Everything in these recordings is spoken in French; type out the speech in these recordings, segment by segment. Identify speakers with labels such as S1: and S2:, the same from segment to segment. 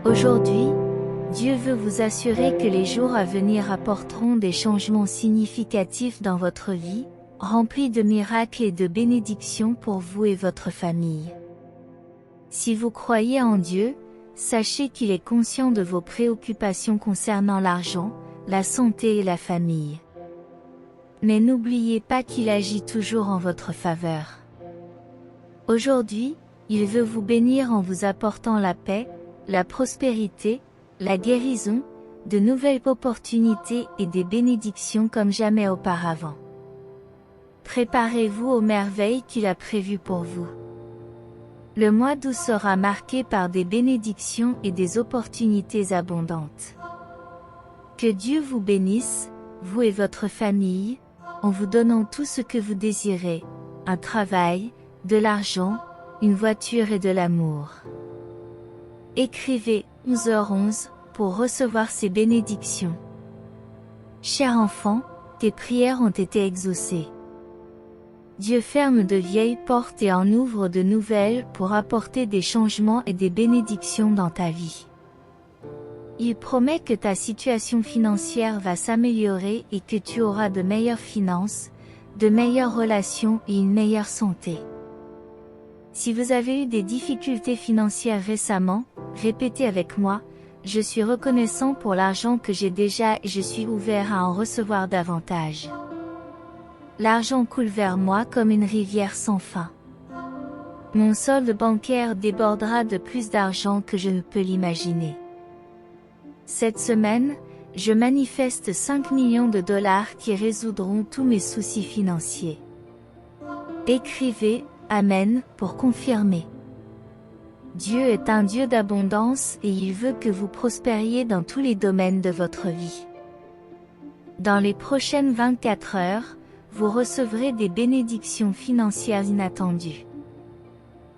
S1: Aujourd'hui, Dieu veut vous assurer que les jours à venir apporteront des changements significatifs dans votre vie, remplis de miracles et de bénédictions pour vous et votre famille. Si vous croyez en Dieu, sachez qu'il est conscient de vos préoccupations concernant l'argent, la santé et la famille. Mais n'oubliez pas qu'il agit toujours en votre faveur. Aujourd'hui, il veut vous bénir en vous apportant la paix, la prospérité, la guérison, de nouvelles opportunités et des bénédictions comme jamais auparavant. Préparez-vous aux merveilles qu'il a prévues pour vous. Le mois d'août sera marqué par des bénédictions et des opportunités abondantes. Que Dieu vous bénisse, vous et votre famille, en vous donnant tout ce que vous désirez, un travail, de l'argent, une voiture et de l'amour. Écrivez 11h11 pour recevoir ces bénédictions. Cher enfant, tes prières ont été exaucées. Dieu ferme de vieilles portes et en ouvre de nouvelles pour apporter des changements et des bénédictions dans ta vie. Il promet que ta situation financière va s'améliorer et que tu auras de meilleures finances, de meilleures relations et une meilleure santé. Si vous avez eu des difficultés financières récemment, répétez avec moi, je suis reconnaissant pour l'argent que j'ai déjà et je suis ouvert à en recevoir davantage. L'argent coule vers moi comme une rivière sans fin. Mon solde bancaire débordera de plus d'argent que je ne peux l'imaginer. Cette semaine, je manifeste 5 millions de dollars qui résoudront tous mes soucis financiers. Écrivez Amen pour confirmer. Dieu est un Dieu d'abondance et il veut que vous prospériez dans tous les domaines de votre vie. Dans les prochaines 24 heures, vous recevrez des bénédictions financières inattendues.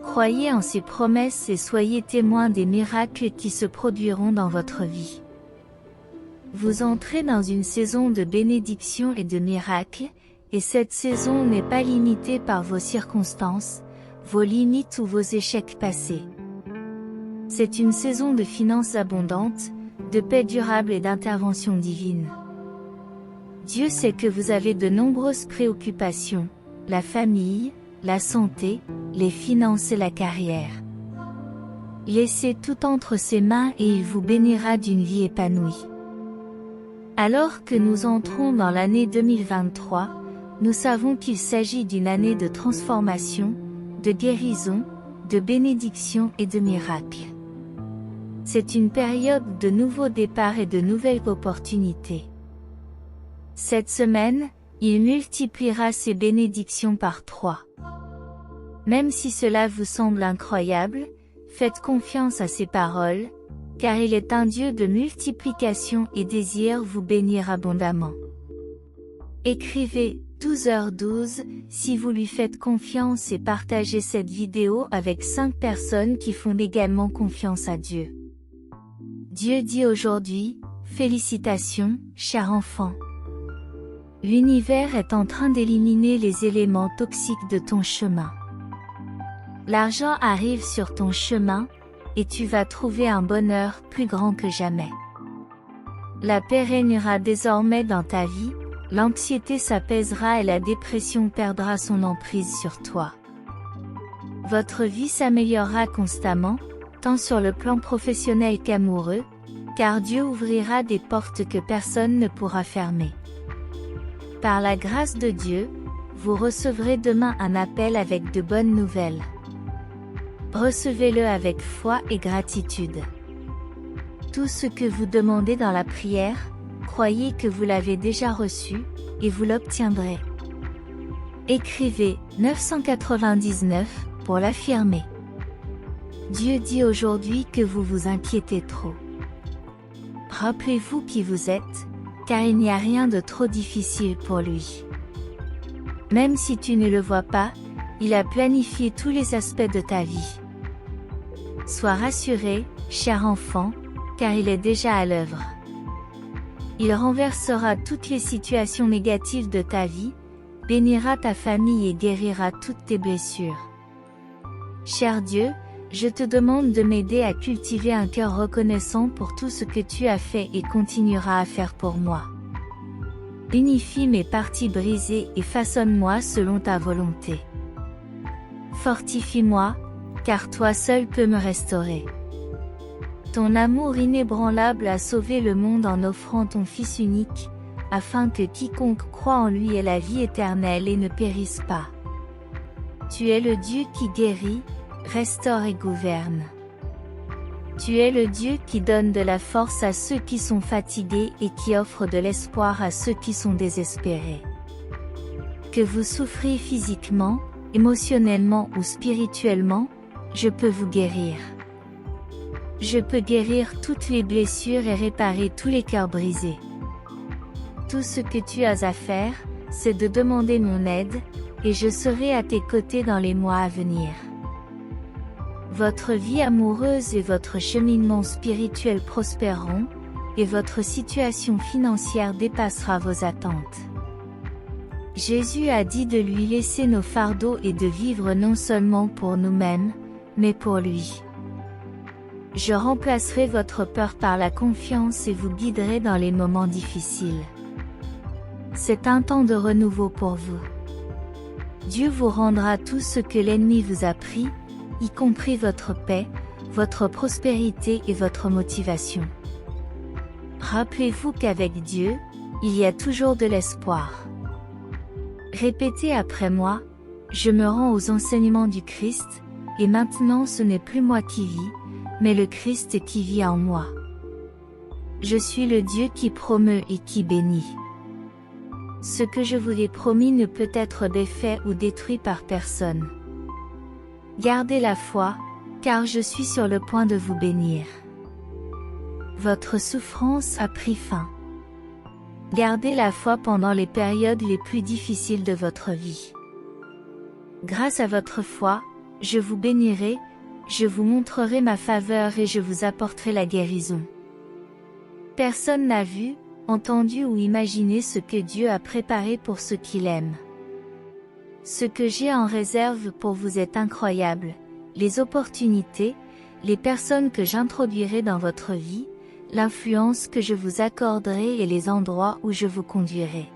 S1: Croyez en ces promesses et soyez témoins des miracles qui se produiront dans votre vie. Vous entrez dans une saison de bénédictions et de miracles, et cette saison n'est pas limitée par vos circonstances, vos limites ou vos échecs passés. C'est une saison de finances abondantes, de paix durable et d'intervention divine. Dieu sait que vous avez de nombreuses préoccupations, la famille, la santé, les finances et la carrière. Laissez tout entre ses mains et il vous bénira d'une vie épanouie. Alors que nous entrons dans l'année 2023, nous savons qu'il s'agit d'une année de transformation, de guérison, de bénédiction et de miracles. C'est une période de nouveaux départs et de nouvelles opportunités. Cette semaine, il multipliera ses bénédictions par 3. Même si cela vous semble incroyable, faites confiance à ses paroles, car il est un Dieu de multiplication et désire vous bénir abondamment. Écrivez 12h12 si vous lui faites confiance et partagez cette vidéo avec 5 personnes qui font également confiance à Dieu. Dieu dit aujourd'hui, félicitations, cher enfant. L'univers est en train d'éliminer les éléments toxiques de ton chemin. L'argent arrive sur ton chemin, et tu vas trouver un bonheur plus grand que jamais. La paix régnera désormais dans ta vie, l'anxiété s'apaisera et la dépression perdra son emprise sur toi. Votre vie s'améliorera constamment, tant sur le plan professionnel qu'amoureux, car Dieu ouvrira des portes que personne ne pourra fermer. Par la grâce de Dieu, vous recevrez demain un appel avec de bonnes nouvelles. Recevez-le avec foi et gratitude. Tout ce que vous demandez dans la prière, croyez que vous l'avez déjà reçu, et vous l'obtiendrez. Écrivez 999 pour l'affirmer. Dieu dit aujourd'hui que vous vous inquiétez trop. Rappelez-vous qui vous êtes, car il n'y a rien de trop difficile pour lui. Même si tu ne le vois pas, il a planifié tous les aspects de ta vie. Sois rassuré, cher enfant, car il est déjà à l'œuvre. Il renversera toutes les situations négatives de ta vie, bénira ta famille et guérira toutes tes blessures. Cher Dieu, Je te demande de m'aider à cultiver un cœur reconnaissant pour tout ce que tu as fait et continueras à faire pour moi. Unifie mes parties brisées et façonne-moi selon ta volonté. Fortifie-moi, car toi seul peux me restaurer. Ton amour inébranlable a sauvé le monde en offrant ton Fils unique, afin que quiconque croit en lui ait la vie éternelle et ne périsse pas. Tu es le Dieu qui guérit, restaure et gouverne. Tu es le Dieu qui donne de la force à ceux qui sont fatigués et qui offre de l'espoir à ceux qui sont désespérés. Que vous souffriez physiquement, émotionnellement ou spirituellement, je peux vous guérir. Je peux guérir toutes les blessures et réparer tous les cœurs brisés. Tout ce que tu as à faire, c'est de demander mon aide, et je serai à tes côtés dans les mois à venir. Votre vie amoureuse et votre cheminement spirituel prospéreront, et votre situation financière dépassera vos attentes. Jésus a dit de lui laisser nos fardeaux et de vivre non seulement pour nous-mêmes, mais pour lui. Je remplacerai votre peur par la confiance et vous guiderai dans les moments difficiles. C'est un temps de renouveau pour vous. Dieu vous rendra tout ce que l'ennemi vous a pris, y compris votre paix, votre prospérité et votre motivation. Rappelez-vous qu'avec Dieu, il y a toujours de l'espoir. Répétez après moi, je me rends aux enseignements du Christ, et maintenant ce n'est plus moi qui vis, mais le Christ qui vit en moi. Je suis le Dieu qui promeut et qui bénit. Ce que je vous ai promis ne peut être défait ou détruit par personne. Gardez la foi, car je suis sur le point de vous bénir. Votre souffrance a pris fin. Gardez la foi pendant les périodes les plus difficiles de votre vie. Grâce à votre foi, je vous bénirai, je vous montrerai ma faveur et je vous apporterai la guérison. Personne n'a vu, entendu ou imaginé ce que Dieu a préparé pour ceux qui l'aiment. Ce que j'ai en réserve pour vous est incroyable, les opportunités, les personnes que j'introduirai dans votre vie, l'influence que je vous accorderai et les endroits où je vous conduirai.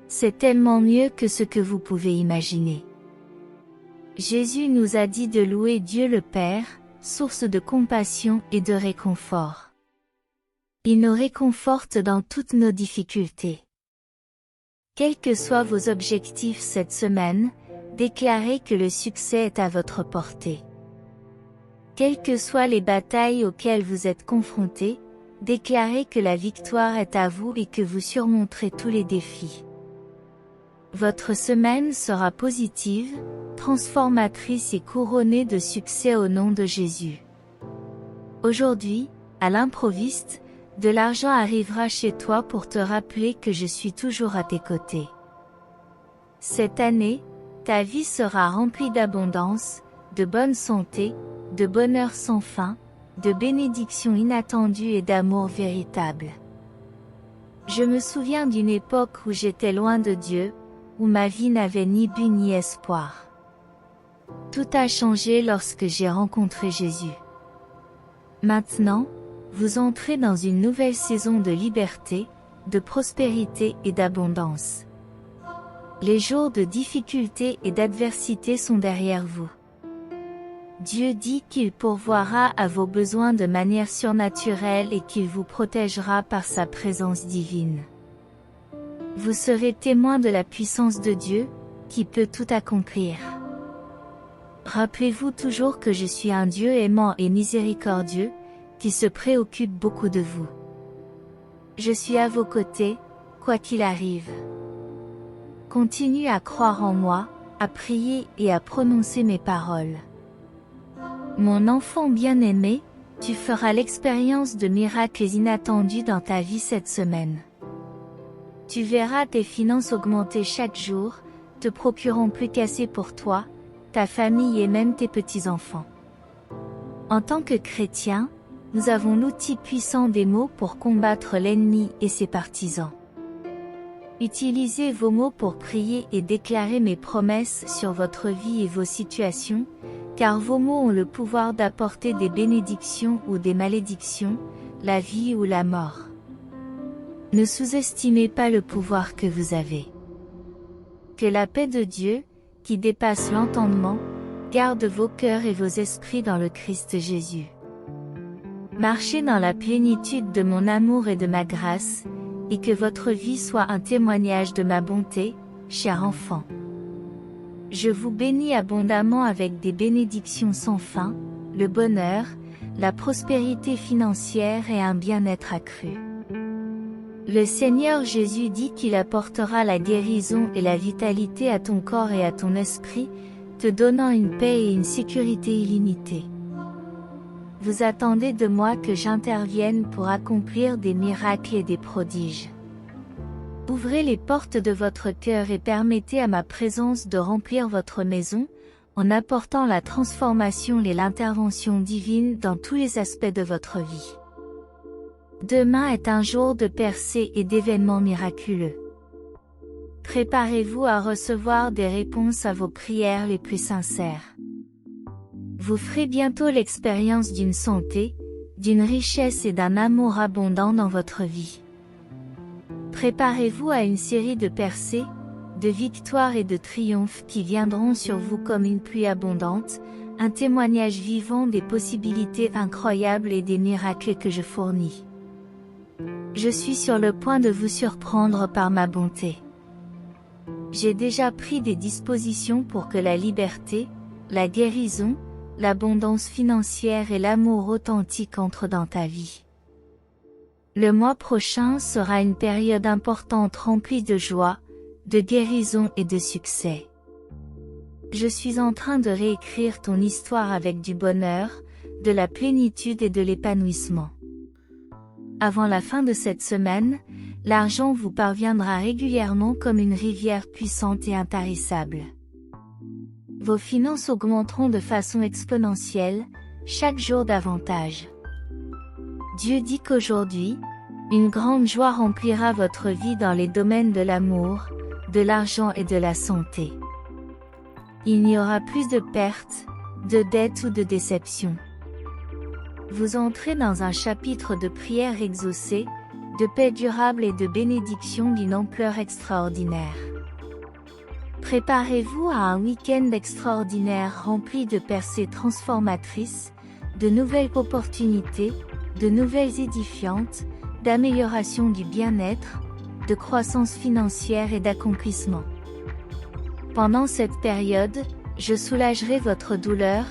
S1: C'est tellement mieux que ce que vous pouvez imaginer. Jésus nous a dit de louer Dieu le Père, source de compassion et de réconfort. Il nous réconforte dans toutes nos difficultés. Quels que soient vos objectifs cette semaine, déclarez que le succès est à votre portée. Quelles que soient les batailles auxquelles vous êtes confrontés, déclarez que la victoire est à vous et que vous surmonterez tous les défis. Votre semaine sera positive, transformatrice et couronnée de succès au nom de Jésus. Aujourd'hui, à l'improviste, de l'argent arrivera chez toi pour te rappeler que je suis toujours à tes côtés. Cette année, ta vie sera remplie d'abondance, de bonne santé, de bonheur sans fin, de bénédictions inattendues et d'amour véritable. Je me souviens d'une époque où j'étais loin de Dieu, où ma vie n'avait ni but ni espoir. Tout a changé lorsque j'ai rencontré Jésus. Maintenant, vous entrez dans une nouvelle saison de liberté, de prospérité et d'abondance. Les jours de difficulté et d'adversité sont derrière vous. Dieu dit qu'il pourvoira à vos besoins de manière surnaturelle et qu'il vous protégera par sa présence divine. Vous serez témoin de la puissance de Dieu, qui peut tout accomplir. Rappelez-vous toujours que je suis un Dieu aimant et miséricordieux, qui se préoccupe beaucoup de vous. Je suis à vos côtés, quoi qu'il arrive. Continue à croire en moi, à prier et à prononcer mes paroles. Mon enfant bien-aimé, tu feras l'expérience de miracles inattendus dans ta vie cette semaine. Tu verras tes finances augmenter chaque jour, te procurant plus qu'assez pour toi, ta famille et même tes petits-enfants. En tant que chrétiens, nous avons l'outil puissant des mots pour combattre l'ennemi et ses partisans. Utilisez vos mots pour prier et déclarer mes promesses sur votre vie et vos situations, car vos mots ont le pouvoir d'apporter des bénédictions ou des malédictions, la vie ou la mort. Ne sous-estimez pas le pouvoir que vous avez. Que la paix de Dieu, qui dépasse l'entendement, garde vos cœurs et vos esprits dans le Christ Jésus. Marchez dans la plénitude de mon amour et de ma grâce, et que votre vie soit un témoignage de ma bonté, cher enfant. Je vous bénis abondamment avec des bénédictions sans fin, le bonheur, la prospérité financière et un bien-être accru. Le Seigneur Jésus dit qu'il apportera la guérison et la vitalité à ton corps et à ton esprit, te donnant une paix et une sécurité illimitée. Vous attendez de moi que j'intervienne pour accomplir des miracles et des prodiges. Ouvrez les portes de votre cœur et permettez à ma présence de remplir votre maison, en apportant la transformation et l'intervention divine dans tous les aspects de votre vie. Demain est un jour de percées et d'événements miraculeux. Préparez-vous à recevoir des réponses à vos prières les plus sincères. Vous ferez bientôt l'expérience d'une santé, d'une richesse et d'un amour abondant dans votre vie. Préparez-vous à une série de percées, de victoires et de triomphes qui viendront sur vous comme une pluie abondante, un témoignage vivant des possibilités incroyables et des miracles que je fournis. Je suis sur le point de vous surprendre par ma bonté. J'ai déjà pris des dispositions pour que la liberté, la guérison, l'abondance financière et l'amour authentique entrent dans ta vie. Le mois prochain sera une période importante remplie de joie, de guérison et de succès. Je suis en train de réécrire ton histoire avec du bonheur, de la plénitude et de l'épanouissement. Avant la fin de cette semaine, l'argent vous parviendra régulièrement comme une rivière puissante et intarissable. Vos finances augmenteront de façon exponentielle, chaque jour davantage. Dieu dit qu'aujourd'hui, une grande joie remplira votre vie dans les domaines de l'amour, de l'argent et de la santé. Il n'y aura plus de pertes, de dettes ou de déceptions. Vous entrez dans un chapitre de prière exaucée, de paix durable et de bénédiction d'une ampleur extraordinaire. Préparez-vous à un week-end extraordinaire rempli de percées transformatrices, de nouvelles opportunités, de nouvelles édifiantes, d'amélioration du bien-être, de croissance financière et d'accomplissement. Pendant cette période, je soulagerai votre douleur,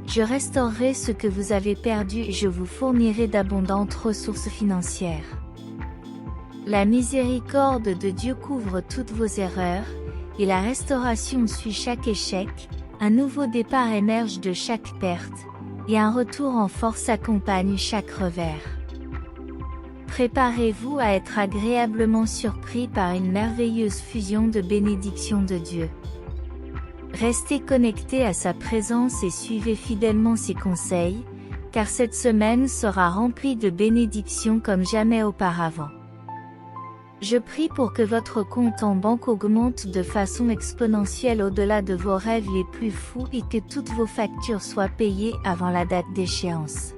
S1: je restaurerai ce que vous avez perdu et je vous fournirai d'abondantes ressources financières. La miséricorde de Dieu couvre toutes vos erreurs, et la restauration suit chaque échec, un nouveau départ émerge de chaque perte, et un retour en force accompagne chaque revers. Préparez-vous à être agréablement surpris par une merveilleuse fusion de bénédictions de Dieu. Restez connectés à sa présence et suivez fidèlement ses conseils, car cette semaine sera remplie de bénédictions comme jamais auparavant. Je prie pour que votre compte en banque augmente de façon exponentielle au-delà de vos rêves les plus fous et que toutes vos factures soient payées avant la date d'échéance.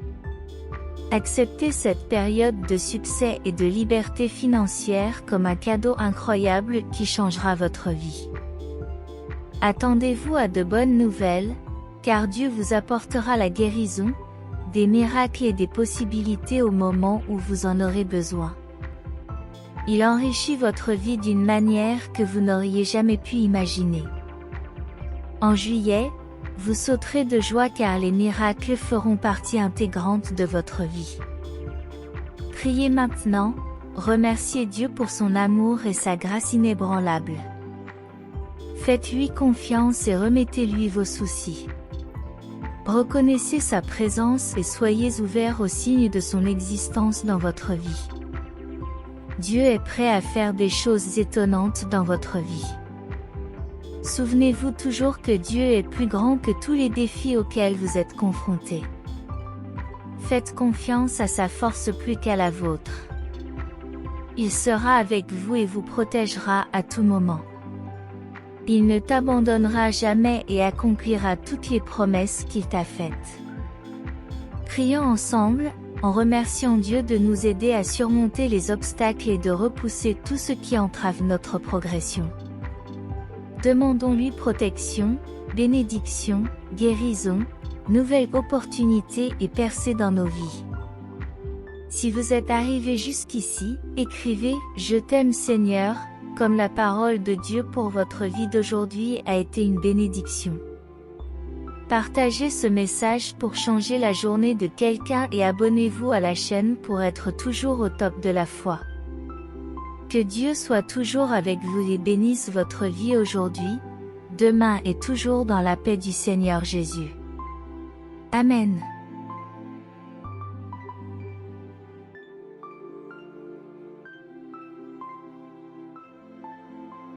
S1: Acceptez cette période de succès et de liberté financière comme un cadeau incroyable qui changera votre vie. Attendez-vous à de bonnes nouvelles, car Dieu vous apportera la guérison, des miracles et des possibilités au moment où vous en aurez besoin. Il enrichit votre vie d'une manière que vous n'auriez jamais pu imaginer. En juillet, vous sauterez de joie car les miracles feront partie intégrante de votre vie. Priez maintenant, remerciez Dieu pour son amour et sa grâce inébranlable. Faites-lui confiance et remettez-lui vos soucis. Reconnaissez sa présence et soyez ouverts aux signes de son existence dans votre vie. Dieu est prêt à faire des choses étonnantes dans votre vie. Souvenez-vous toujours que Dieu est plus grand que tous les défis auxquels vous êtes confrontés. Faites confiance à sa force plus qu'à la vôtre. Il sera avec vous et vous protégera à tout moment. Il ne t'abandonnera jamais et accomplira toutes les promesses qu'il t'a faites. Prions ensemble, en remerciant Dieu de nous aider à surmonter les obstacles et de repousser tout ce qui entrave notre progression. Demandons-lui protection, bénédiction, guérison, nouvelles opportunités et percées dans nos vies. Si vous êtes arrivé jusqu'ici, écrivez « Je t'aime Seigneur », comme la parole de Dieu pour votre vie d'aujourd'hui a été une bénédiction. Partagez ce message pour changer la journée de quelqu'un et abonnez-vous à la chaîne pour être toujours au top de la foi. Que Dieu soit toujours avec vous et bénisse votre vie aujourd'hui, demain et toujours dans la paix du Seigneur Jésus. Amen.